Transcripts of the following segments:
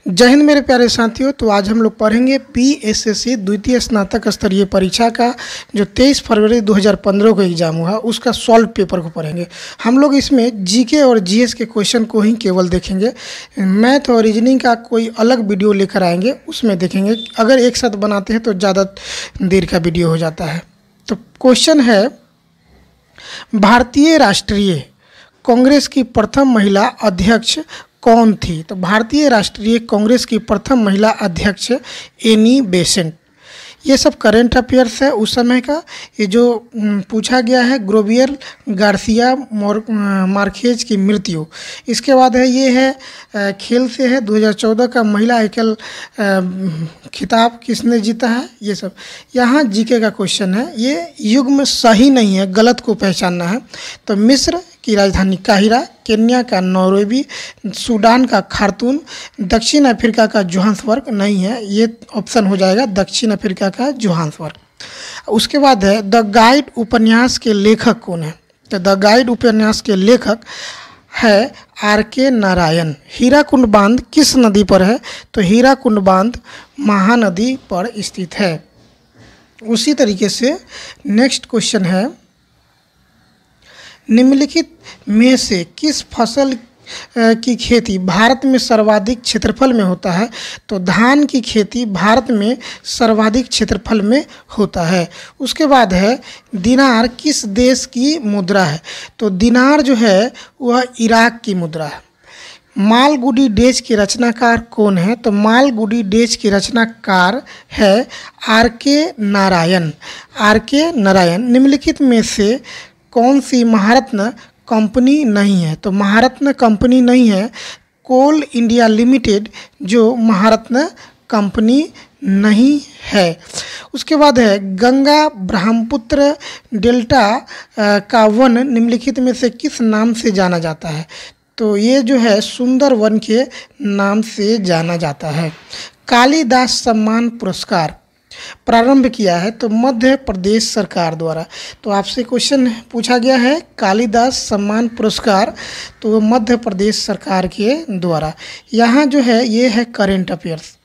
जय हिंद मेरे प्यारे साथियों। तो आज हम लोग पढ़ेंगे पीएसएससी द्वितीय स्नातक स्तरीय परीक्षा का जो 23 फरवरी 2015 को एग्ज़ाम हुआ उसका सॉल्व पेपर को पढ़ेंगे। हम लोग इसमें जीके और जीएस के क्वेश्चन को ही केवल देखेंगे। मैथ और रीजनिंग का कोई अलग वीडियो लेकर आएंगे, उसमें देखेंगे। अगर एक साथ बनाते हैं तो ज़्यादा देर का वीडियो हो जाता है। तो क्वेश्चन है, भारतीय राष्ट्रीय कांग्रेस की प्रथम महिला अध्यक्ष कौन थी? तो भारतीय राष्ट्रीय कांग्रेस की प्रथम महिला अध्यक्ष एनी बेसेंट। ये सब करंट अफेयर्स है उस समय का। ये जो पूछा गया है ग्रोवियर गार्सिया मार्केज की मृत्यु। इसके बाद है ये है खेल से है 2014 का महिला एकल खिताब किसने जीता है, ये सब। यहाँ जीके का क्वेश्चन है। ये युग्म सही नहीं है, गलत को पहचानना है। तो मिस्र की राजधानी काहिरा, केन्या का नैरोबी, सूडान का खार्तूम, दक्षिण अफ्रीका का जोहान्सबर्ग नहीं है, ये ऑप्शन हो जाएगा दक्षिण अफ्रीका का जोहान्सबर्ग। उसके बाद है द गाइड उपन्यास के लेखक कौन है? तो द गाइड उपन्यास के लेखक है आर.के. नारायण। हीराकुंड बांध किस नदी पर है? तो हीराकुंड बांध महानदी पर स्थित है। उसी तरीके से नेक्स्ट क्वेश्चन है, निम्नलिखित में से किस फसल की खेती भारत में सर्वाधिक क्षेत्रफल में होता है? तो धान की खेती भारत में सर्वाधिक क्षेत्रफल में होता है। उसके बाद है दिनार किस देश की मुद्रा है? तो दिनार जो है वह इराक की मुद्रा है। मालगुडी डेज के रचनाकार कौन है? तो मालगुडी डेज के रचनाकार है आर.के. नारायण। आर.के. नारायण। निम्नलिखित में से कौन सी महारत्न कंपनी नहीं है? तो महारत्न कंपनी नहीं है कोल इंडिया लिमिटेड, जो महारत्न कंपनी नहीं है। उसके बाद है गंगा ब्रह्मपुत्र डेल्टा का वन निम्नलिखित में से किस नाम से जाना जाता है? तो ये जो है सुंदर वन के नाम से जाना जाता है। कालिदास सम्मान पुरस्कार प्रारंभ किया है तो मध्य प्रदेश सरकार द्वारा। तो आपसे क्वेश्चन पूछा गया है कालिदास सम्मान पुरस्कार, तो मध्य प्रदेश सरकार के द्वारा। यहाँ जो है ये है करेंट अफेयर्स।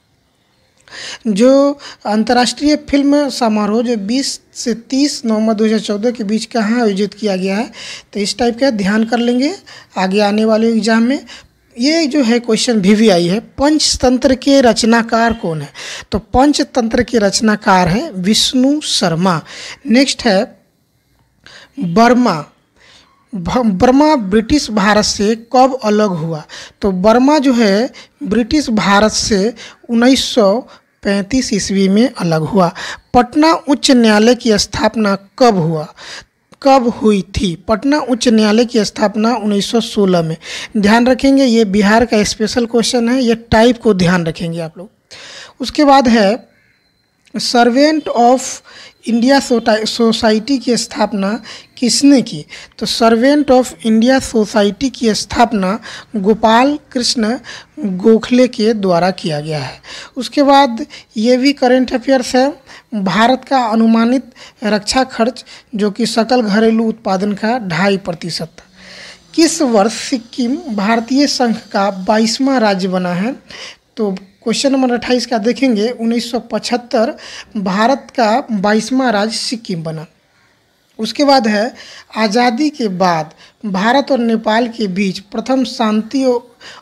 जो अंतर्राष्ट्रीय फिल्म समारोह जो 20 से 30 नवंबर 2014 के बीच कहाँ आयोजित किया गया है, तो इस टाइप का ध्यान कर लेंगे आगे आने वाले एग्जाम में। ये जो है क्वेश्चन VVI है, पंचतंत्र के रचनाकार कौन है? तो पंचतंत्र के रचनाकार है विष्णु शर्मा। नेक्स्ट है बर्मा। बर्मा ब्रिटिश भारत से कब अलग हुआ? तो बर्मा जो है ब्रिटिश भारत से 1935 ईस्वी में अलग हुआ। पटना उच्च न्यायालय की स्थापना कब हुई थी? पटना उच्च न्यायालय की स्थापना 1916 में। ध्यान रखेंगे, ये बिहार का स्पेशल क्वेश्चन है, ये टाइप को ध्यान रखेंगे आप लोग। उसके बाद है सर्वेंट ऑफ इंडिया सोसाइटी की स्थापना किसने की? तो सर्वेंट ऑफ इंडिया सोसाइटी की स्थापना गोपाल कृष्ण गोखले के द्वारा किया गया है। उसके बाद ये भी करेंट अफेयर्स है, भारत का अनुमानित रक्षा खर्च जो कि सकल घरेलू उत्पादन का 2.5% किस वर्ष सिक्किम भारतीय संघ का 22वां राज्य बना है? तो क्वेश्चन नंबर 28 का देखेंगे, 1975 भारत का 22वां राज्य सिक्किम बना। उसके बाद है आज़ादी के बाद भारत और नेपाल के बीच प्रथम शांति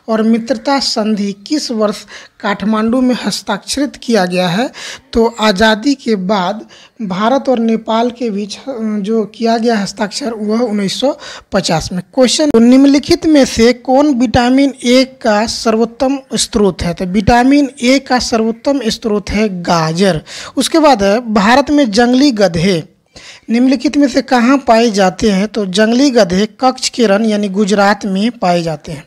और मित्रता संधि किस वर्ष काठमांडू में हस्ताक्षरित किया गया है? तो आज़ादी के बाद भारत और नेपाल के बीच जो किया गया हस्ताक्षर वह 1950 में। क्वेश्चन, निम्नलिखित में से कौन विटामिन ए का सर्वोत्तम स्रोत है? तो विटामिन ए का सर्वोत्तम स्रोत है गाजर। उसके बाद है भारत में जंगली गधे निम्नलिखित में से कहाँ पाए जाते हैं? तो जंगली गधे कच्छ के रण यानी गुजरात में पाए जाते हैं।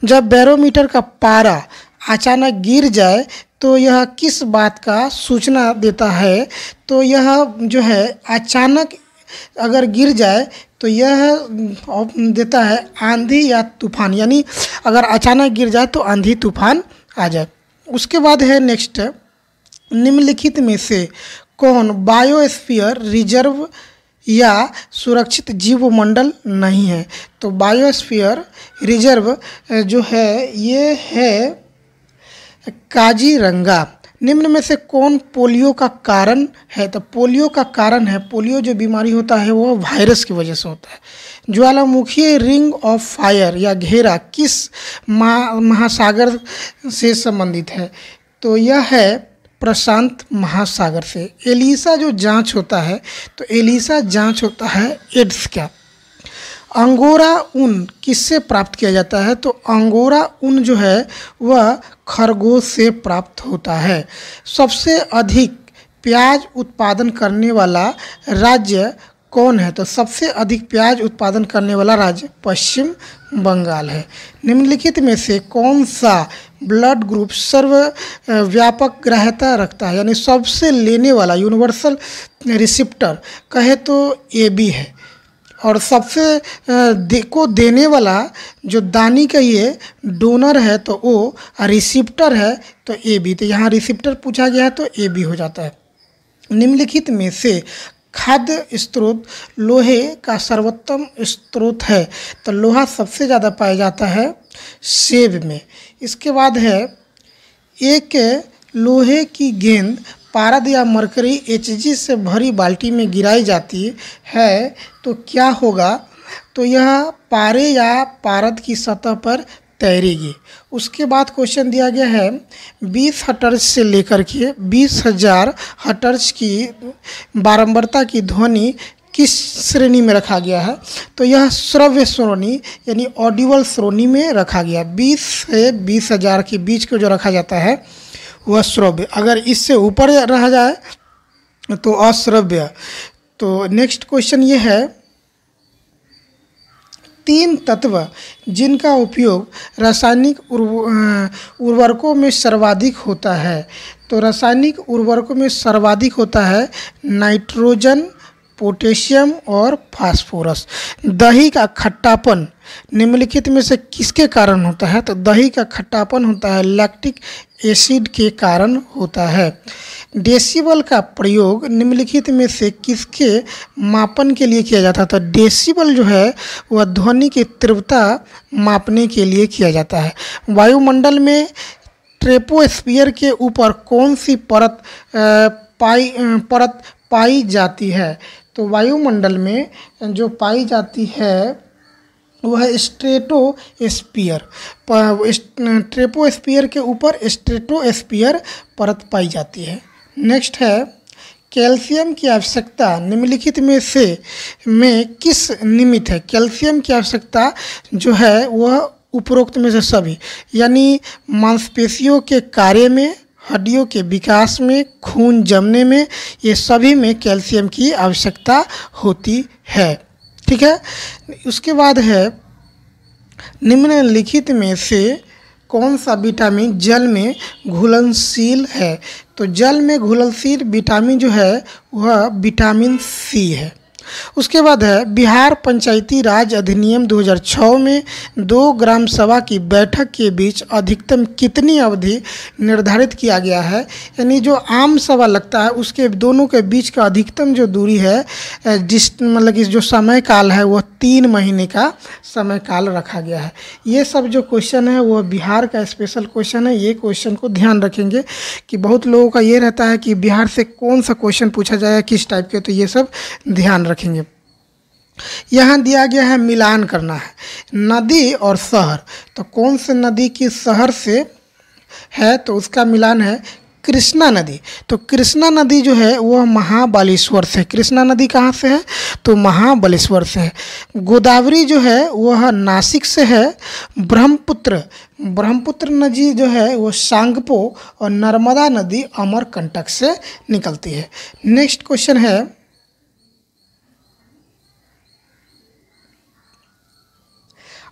जब बैरोमीटर का पारा अचानक गिर जाए तो यह किस बात का सूचना देता है? तो यह जो है अचानक अगर गिर जाए तो यह देता है आंधी या तूफान, यानी अगर अचानक गिर जाए तो आंधी तूफान आ जाए। उसके बाद है नेक्स्ट, निम्नलिखित में से कौन बायोस्फीयर रिजर्व या सुरक्षित जीवमंडल नहीं है? तो बायोस्फीयर रिजर्व जो है ये है काजीरंगा निम्न में से कौन पोलियो का कारण है? तो पोलियो का कारण है, पोलियो जो बीमारी होता है वो वायरस की वजह से होता है। ज्वालामुखी रिंग ऑफ फायर या घेरा किस महासागर से संबंधित है? तो यह है प्रशांत महासागर से। एलिसा जो जांच होता है, तो एलिसा जांच होता है एड्स का। अंगोरा ऊन किससे प्राप्त किया जाता है? तो अंगोरा ऊन जो है वह खरगोश से प्राप्त होता है। सबसे अधिक प्याज उत्पादन करने वाला राज्य कौन है? तो सबसे अधिक प्याज उत्पादन करने वाला राज्य पश्चिम बंगाल है। निम्नलिखित में से कौन सा ब्लड ग्रुप सर्वव्यापक ग्राह्यता रखता है, यानी सबसे लेने वाला यूनिवर्सल रिसिप्टर कहे तो AB है, और सबसे को देने वाला जो दानी का ये डोनर है तो वो रिसिप्टर है तो AB। तो यहाँ रिसिप्टर पूछा गया है तो AB हो जाता है। निम्नलिखित में से खाद्य स्रोत लोहे का सर्वोत्तम स्रोत है? तो लोहा सबसे ज़्यादा पाया जाता है सेब में। इसके बाद है एक लोहे की गेंद पारद या मरकरी HG से भरी बाल्टी में गिराई जाती है तो क्या होगा? तो यह पारे या पारद की सतह पर तैरेगी। उसके बाद क्वेश्चन दिया गया है 20 हर्ट्ज से लेकर के 20,000 हर्ट्ज की बारंबारता की ध्वनि किस श्रेणी में रखा गया है? तो यह श्रव्य श्रेणी यानी ऑडिबल श्रेणी में रखा गया। 20 से 20,000 के बीच को जो रखा जाता है वह श्रव्य, अगर इससे ऊपर रहा जाए तो अश्रव्य। तो नेक्स्ट क्वेश्चन ये है 3 तत्व जिनका उपयोग रासायनिक उर्वरकों में सर्वाधिक होता है? तो रासायनिक उर्वरकों में सर्वाधिक होता है नाइट्रोजन, पोटेशियम और फास्फोरस। दही का खट्टापन निम्नलिखित में से किसके कारण होता है? तो दही का खट्टापन होता है लैक्टिक एसिड के कारण होता है। डेसिबल का प्रयोग निम्नलिखित में से किसके मापन के लिए किया जाता है? तो डेसिबल जो है वह ध्वनि की तीव्रता मापने के लिए किया जाता है। वायुमंडल में ट्रोपोस्फियर के ऊपर कौन सी परत पाई जाती है? तो वायुमंडल में जो पाई जाती है वह स्ट्रेटोस्फियर, ट्रोपोस्फियर के ऊपर स्ट्रेटोस्फियर परत पाई जाती है। नेक्स्ट है कैल्शियम की आवश्यकता निम्नलिखित में किस निमित्त है? कैल्शियम की आवश्यकता जो है वह उपरोक्त में से सभी, यानी मांसपेशियों के कार्य में, हड्डियों के विकास में, खून जमने में, ये सभी में कैल्शियम की आवश्यकता होती है। ठीक है। उसके बाद है निम्नलिखित में से कौन सा विटामिन जल में घुलनशील है? तो जल में घुलनशील विटामिन जो है वह विटामिन C है। उसके बाद है बिहार पंचायती राज अधिनियम 2006 में 2 ग्राम सभा की बैठक के बीच अधिकतम कितनी अवधि निर्धारित किया गया है? यानी जो आम सभा लगता है उसके दोनों के बीच का अधिकतम जो दूरी है, मतलब कि जो समय काल है वह 3 महीने का समय काल रखा गया है। ये सब जो क्वेश्चन है वह बिहार का स्पेशल क्वेश्चन है। ये क्वेश्चन को ध्यान रखेंगे कि बहुत लोगों का ये रहता है कि बिहार से कौन सा क्वेश्चन पूछा जाए, किस टाइप के, तो ये सब ध्यान रखेंगे। यहाँ दिया गया है मिलान करना है नदी और शहर। तो कौन से नदी की शहर से है? तो उसका मिलान है कृष्णा नदी। तो कृष्णा नदी जो है वह महाबलेश्वर से, कृष्णा नदी कहाँ से है? तो महाबलेश्वर से है। गोदावरी जो है वह नासिक से है। ब्रह्मपुत्र नदी जो है वो सांगपो, और नर्मदा नदी अमरकंटक से निकलती है। नेक्स्ट क्वेश्चन है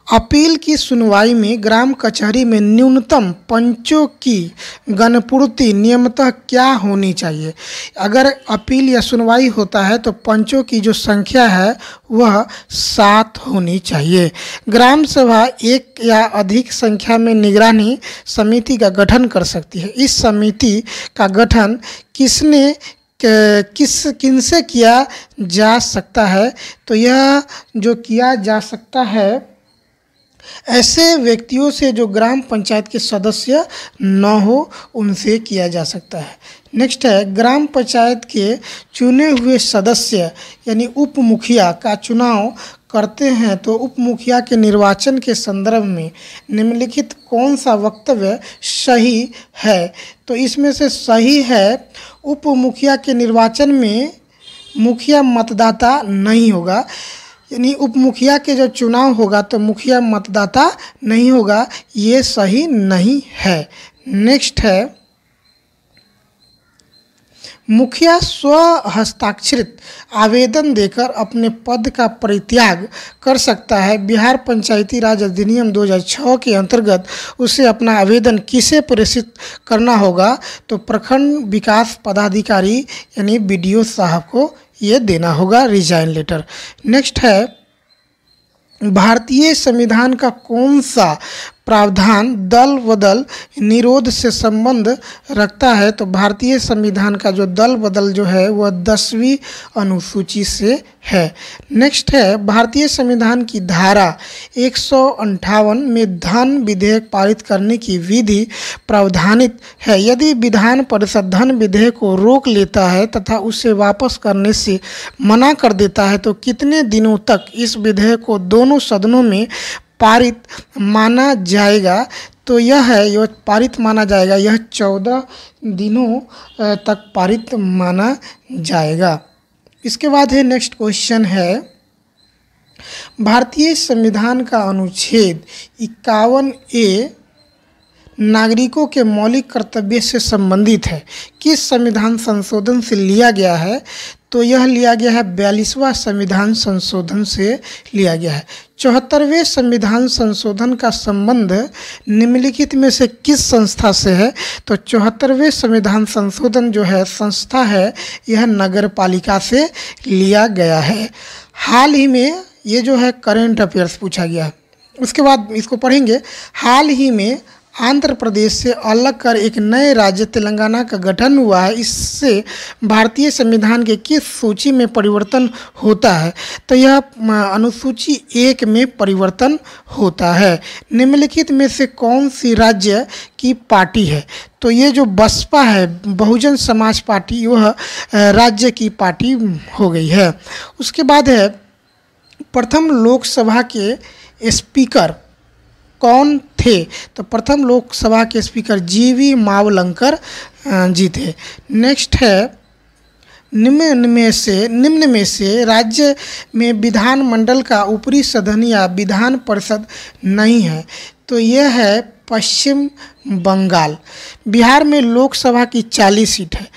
अपील की सुनवाई में ग्राम कचहरी में न्यूनतम पंचों की गणपूर्ति नियमतः क्या होनी चाहिए? अगर अपील या सुनवाई होता है तो पंचों की जो संख्या है वह 7 होनी चाहिए। ग्राम सभा एक या अधिक संख्या में निगरानी समिति का गठन कर सकती है। इस समिति का गठन किनसे किया जा सकता है? तो यह जो किया जा सकता है ऐसे व्यक्तियों से जो ग्राम पंचायत के सदस्य न हो उनसे किया जा सकता है। नेक्स्ट है, ग्राम पंचायत के चुने हुए सदस्य यानी उप मुखिया का चुनाव करते हैं तो उप मुखिया के निर्वाचन के संदर्भ में निम्नलिखित कौन सा वक्तव्य सही है? तो इसमें से सही है, उप मुखिया के निर्वाचन में मुखिया मतदाता नहीं होगा, यानी उप मुखिया के जो चुनाव होगा तो मुखिया मतदाता नहीं होगा, ये सही नहीं है। नेक्स्ट है, मुखिया स्व हस्ताक्षरित आवेदन देकर अपने पद का परित्याग कर सकता है। बिहार पंचायती राज अधिनियम 2006 के अंतर्गत उसे अपना आवेदन किसे प्रेषित करना होगा? तो प्रखंड विकास पदाधिकारी यानी BDO साहब को ये देना होगा रिजाइन लेटर। नेक्स्ट है, भारतीय संविधान का कौन सा प्रावधान दल बदल निरोध से संबंध रखता है? तो भारतीय संविधान का जो दल बदल जो है वह 10वीं अनुसूची से है। नेक्स्ट है, भारतीय संविधान की धारा 158 में धन विधेयक पारित करने की विधि प्रावधानित है। यदि विधान परिषद धन विधेयक को रोक लेता है तथा उसे वापस करने से मना कर देता है तो कितने दिनों तक इस विधेयक को दोनों सदनों में पारित माना जाएगा? तो यह पारित माना जाएगा, यह 14 दिनों तक पारित माना जाएगा। इसके बाद है नेक्स्ट क्वेश्चन है, भारतीय संविधान का अनुच्छेद 51A नागरिकों के मौलिक कर्तव्य से संबंधित है, किस संविधान संशोधन से लिया गया है? तो यह लिया गया है 42वां संविधान संशोधन से लिया गया है। 74वें संविधान संशोधन का संबंध निम्नलिखित में से किस संस्था से है? तो 74वें संविधान संशोधन जो है संस्था है, यह नगर पालिका से लिया गया है। हाल ही में ये जो है करेंट अफेयर्स पूछा गया है। उसके बाद इसको पढ़ेंगे। हाल ही में आंध्र प्रदेश से अलग कर एक नए राज्य तेलंगाना का गठन हुआ है, इससे भारतीय संविधान के किस सूची में परिवर्तन होता है? तो यह अनुसूची 1 में परिवर्तन होता है। निम्नलिखित में से कौन सी राज्य की पार्टी है? तो ये जो बसपा है, बहुजन समाज पार्टी, वह राज्य की पार्टी हो गई है। उसके बाद है, प्रथम लोकसभा के स्पीकर कौन थे? तो प्रथम लोकसभा के स्पीकर GV मावलंकर जी थे। नेक्स्ट है, निम्न में से राज्य में विधानमंडल का ऊपरी सदन या विधान परिषद नहीं है। तो यह है पश्चिम बंगाल। बिहार में लोकसभा की 40 सीट है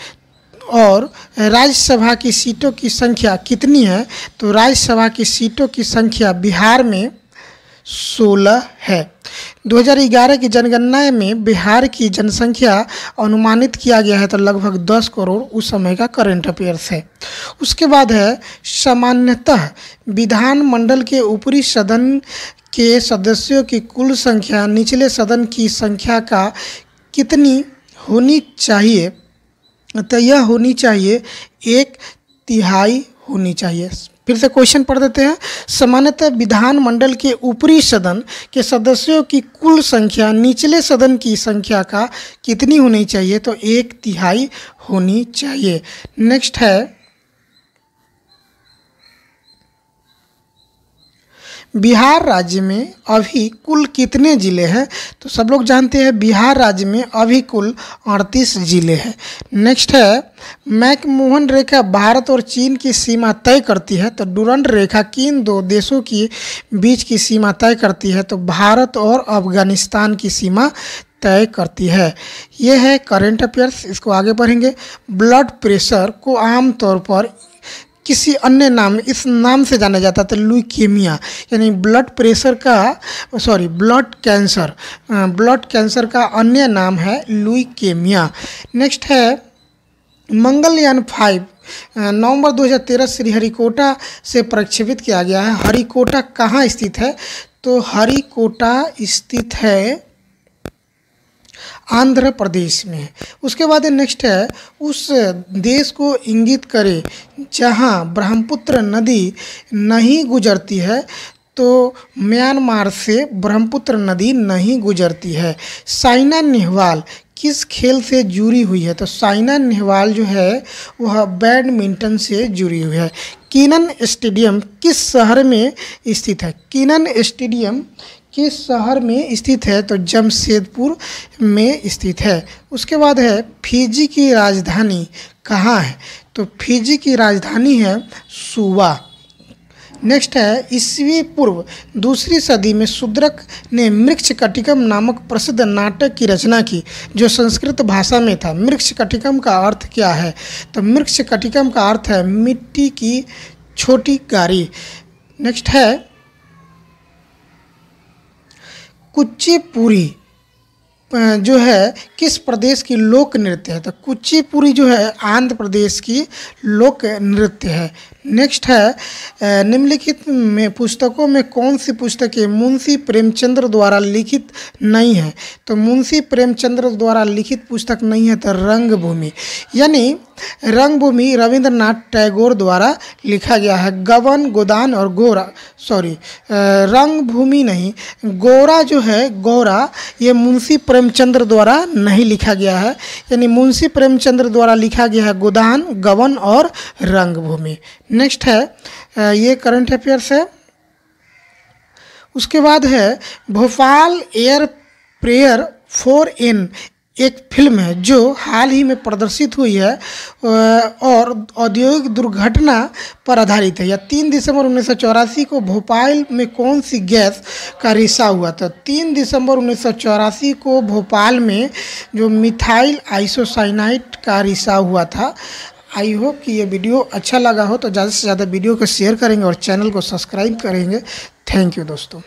और राज्यसभा की सीटों की संख्या कितनी है? तो राज्यसभा की सीटों की संख्या बिहार में 16 है। 2011 की जनगणना में बिहार की जनसंख्या अनुमानित किया गया है तो लगभग 10 करोड़ उस समय का करंट अफेयर्स है। उसके बाद है, सामान्यतः विधानमंडल के ऊपरी सदन के सदस्यों की कुल संख्या निचले सदन की संख्या का कितनी होनी चाहिए? तो यह होनी चाहिए 1/3 होनी चाहिए। फिर से क्वेश्चन पढ़ देते हैं। सामान्यतः विधानमंडल के ऊपरी सदन के सदस्यों की कुल संख्या निचले सदन की संख्या का कितनी होनी चाहिए? तो 1/3 होनी चाहिए। नेक्स्ट है, बिहार राज्य में अभी कुल कितने ज़िले हैं? तो सब लोग जानते हैं बिहार राज्य में अभी कुल 38 ज़िले हैं। नेक्स्ट है, मैकमोहन रेखा भारत और चीन की सीमा तय करती है तो डुरंड रेखा किन दो देशों की बीच की सीमा तय करती है? तो भारत और अफगानिस्तान की सीमा तय करती है। यह है करंट अफेयर्स। इसको आगे बढ़ेंगे। ब्लड प्रेशर को आमतौर पर किसी अन्य नाम, इस नाम से जाना जाता था, ल्यूकेमिया, यानी ब्लड कैंसर का अन्य नाम है ल्यूकेमिया। नेक्स्ट है, मंगलयान 5 नवंबर 2013 श्रीहरिकोटा से प्रक्षेपित किया गया है। हरिकोटा कहाँ स्थित है? तो हरिकोटा स्थित है आंध्र प्रदेश में। उसके बाद नेक्स्ट है, उस देश को इंगित करे जहां ब्रह्मपुत्र नदी नहीं गुजरती है तो म्यांमार से ब्रह्मपुत्र नदी नहीं गुजरती है। साइना नेहवाल किस खेल से जुड़ी हुई है? तो साइना नेहवाल जो है वह बैडमिंटन से जुड़ी हुई है। कीनन स्टेडियम किस शहर में स्थित है? कीनन स्टेडियम किस शहर में स्थित है? तो जमशेदपुर में स्थित है। उसके बाद है फिजी की राजधानी कहाँ है? तो फिजी की राजधानी है सुवा। नेक्स्ट है ईस्वी पूर्व दूसरी सदी में शूद्रक ने मृक्षकटिकम नामक प्रसिद्ध नाटक की रचना की जो संस्कृत भाषा में था। मृक्षकटिकम का अर्थ क्या है? तो मृक्षकटिकम का अर्थ है मिट्टी की छोटी गाड़ी। नेक्स्ट है कुचिपुड़ी जो है किस प्रदेश की लोक नृत्य है? तो कुचिपुड़ी जो है आंध्र प्रदेश की लोक नृत्य है। नेक्स्ट है निम्नलिखित में पुस्तकों में कौन सी पुस्तकें मुंशी प्रेमचंद्र द्वारा लिखित नहीं है? तो मुंशी प्रेमचंद्र द्वारा लिखित पुस्तक नहीं है तो रंगभूमि, यानी रंगभूमि रविंद्रनाथ टैगोर द्वारा लिखा गया है। गबन, गोदान और गोरा, सॉरी रंगभूमि नहीं, गोरा जो है गोरा ये मुंशी प्रेमचंद्र द्वारा नहीं लिखा गया है, यानी मुंशी प्रेमचंद्र द्वारा लिखा गया है गोदान, गबन और रंगभूमि। नेक्स्ट है ये करंट अफेयर्स है। उसके बाद है भोपाल एयर प्रेयर 4N एक फिल्म है जो हाल ही में प्रदर्शित हुई है और औद्योगिक दुर्घटना पर आधारित है। या 3 दिसंबर 1984 को भोपाल में कौन सी गैस का रिसाव हुआ था? 3 दिसंबर 1984 को भोपाल में जो मिथाइल आइसोसाइनाइड का रिसाव हुआ था। आई होप कि ये वीडियो अच्छा लगा हो तो ज़्यादा से ज़्यादा वीडियो को शेयर करेंगे और चैनल को सब्सक्राइब करेंगे। थैंक यू दोस्तों।